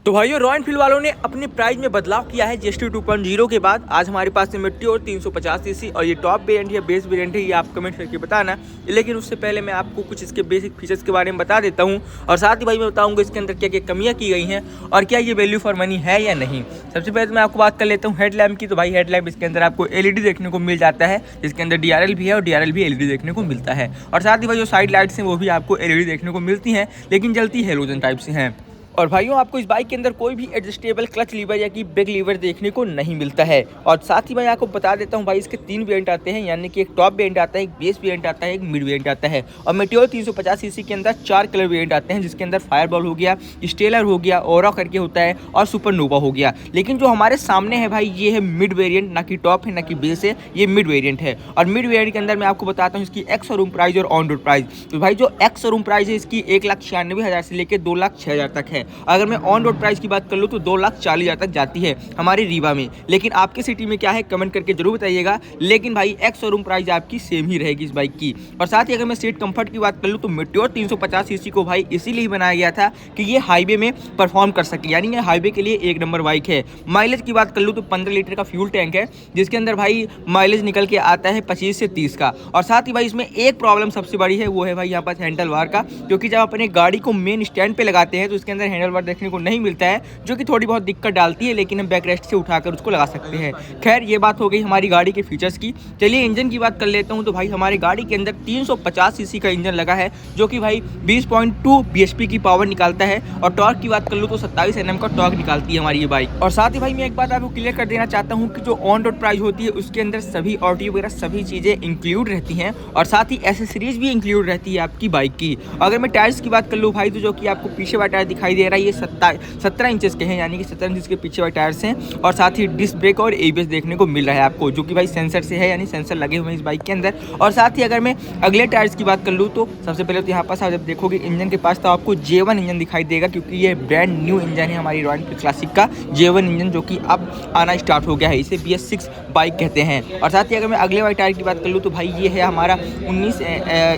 तो भाइयों royal Enfield वालों ने अपने प्राइस में बदलाव किया है जीएसटी 2.0 के बाद। आज हमारे पास है मेटियोर 350 सीसी और ये टॉप वेरिएंट या बेस वेरिएंट है, ये आप कमेंट करके बताना। लेकिन उससे पहले मैं आपको कुछ इसके बेसिक फीचर्स के बारे में बता देता हूँ और साथ ही भाई मैं बताऊँगा इसके अंदर क्या क्या कमियाँ की गई हैं और क्या ये वैल्यू फॉर मनी है या नहीं। सबसे पहले तो मैं आपको बात कर लेता हूँ हेडलैम्प की। तो भाई हेडलैम्प इसके अंदर आपको एलईडी देखने को मिल जाता है, जिसके अंदर डीआरएल भी है और डीआरएल भी एलईडी देखने को मिलता है। और साथ ही भाई जो साइड लाइट्स हैं वो भी आपको एलईडी देखने को मिलती हैं, लेकिन जलती हेलोजन टाइप से हैं। और भाइयों आपको इस बाइक के अंदर कोई भी एडजस्टेबल क्लच लीवर या कि ब्रेक लीवर देखने को नहीं मिलता है। और साथ ही मैं आपको बता देता हूं भाई इसके 3 वेरिएंट आते हैं, यानी कि एक टॉप वेरिएंट आता है, एक बेस वेरिएंट आता है, एक मिड वेरिएंट आता है। और मेटियोर 350 सीसी के अंदर 4 कलर वेरिएंट आते हैं, जिसके अंदर फायरबॉल हो गया, स्टेलर हो गया, ओरा करके होता है और सुपरनोवा हो गया। लेकिन जो हमारे सामने है भाई ये है मिड वेरिएंट, ना कि टॉप है ना कि बेस है, ये मिड वेरिएंट है। और मिड वेरिएंट के अंदर मैं आपको बताता हूँ इसकी एक्स शोरूम प्राइस और ऑन रोड प्राइस। तो भाई जो एक्स शोरूम प्राइस है इसकी 1,96,000 से लेकर 2,06,000 तक है। अगर मैं ऑन रोड प्राइस की बात कर लूँ तो 2,40,000 तक जाती है हमारी रीवा में। लेकिन आपकी सिटी में क्या है कमेंट करके जरूर बताइएगा। लेकिन भाई एक्स शोरूम प्राइस आपकी सेम ही रहेगी इस बाइक की। और साथ ही अगर मैं सीट कंफर्ट की बात कर लूँ तो मेटियोर 350 सीसी को भाई इसीलिए ही बनाया गया था कि ये हाईवे में परफॉर्म कर सके, यानी ये हाईवे के लिए एक नंबर बाइक है। माइलेज की बात कर लूँ तो 15 लीटर का फ्यूल टैंक है, जिसके अंदर भाई माइलेज निकल के आता है 25 से 30 का। और साथ ही भाई इसमें एक प्रॉब्लम सबसे बड़ी है, वो है भाई यहाँ पर हैंडल बार का, क्योंकि जब अपने गाड़ी को मेन स्टैंड पे लगाते हैं तो इसके अंदर हैंडल बार देखने को नहीं मिलता है, जो कि थोड़ी बहुत दिक्कत डालती है। लेकिन हम बैक रेस्ट से उठाकर उसको लगा सकते हैं। खैर ये बात हो गई हमारी गाड़ी के फीचर्स की। चलिए इंजन की बात कर लेता हूं। तो भाई हमारी गाड़ी के अंदर 350 सीसी का इंजन लगा है, जो कि भाई 20.2 bhp की पावर निकालता है। और टॉर्क की बात कर लूँ तो 27 Nm का टॉर्क निकालती है हमारी ये बाइक। और साथ ही भाई मैं एक बात आपको क्लियर कर देना चाहता हूँ कि जो ऑन रोड प्राइस होती है उसके अंदर सभी ऑडियो वगैरह सभी चीज़ें इंक्लूड रहती हैं और साथ ही एसेसरीज भी इंक्लूड रहती है आपकी बाइक की। अगर मैं टायर्स की बात कर लूँ भाई तो जो कि आपको पीछे वाला टायर दिखाई दे रहा है ये 17 इंचेस के हैं, यानी कि 17 इंच के पीछे वाले टायर्स हैं। और साथ ही डिस्क ब्रेक और एबीएस देखने को मिल रहा है आपको, जो कि भाई सेंसर से है, यानी सेंसर लगे हुए हैं इस बाइक के अंदर। और साथ ही अगर मैं अगले टायर्स की बात कर लूँ तो सबसे पहले तो यहाँ पास आप जब देखोगे इंजन के पास तो आपको J1 इंजन दिखाई देगा, क्योंकि ये ब्रांड न्यू इंजन है हमारी रॉयल एनफील्ड क्लासिक का J1 इंजन, जो कि अब आना स्टार्ट हो गया है। इसे BS6 बाइक कहते हैं। और साथ ही अगर मैं अगले वाले टायर की बात कर लूँ तो भाई ये है हमारा 19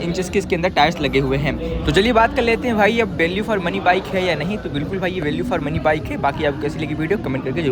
इंचेस के इसके अंदर टायर्स लगे हुए हैं। तो चलिए बात कर लेते हैं भाई अब वैल्यू फॉर मनी बाइक है या नहीं। तो बिल्कुल भाई ये वैल्यू फॉर मनी बाइक है। बाकी आपको कैसी लगी वीडियो कमेंट करके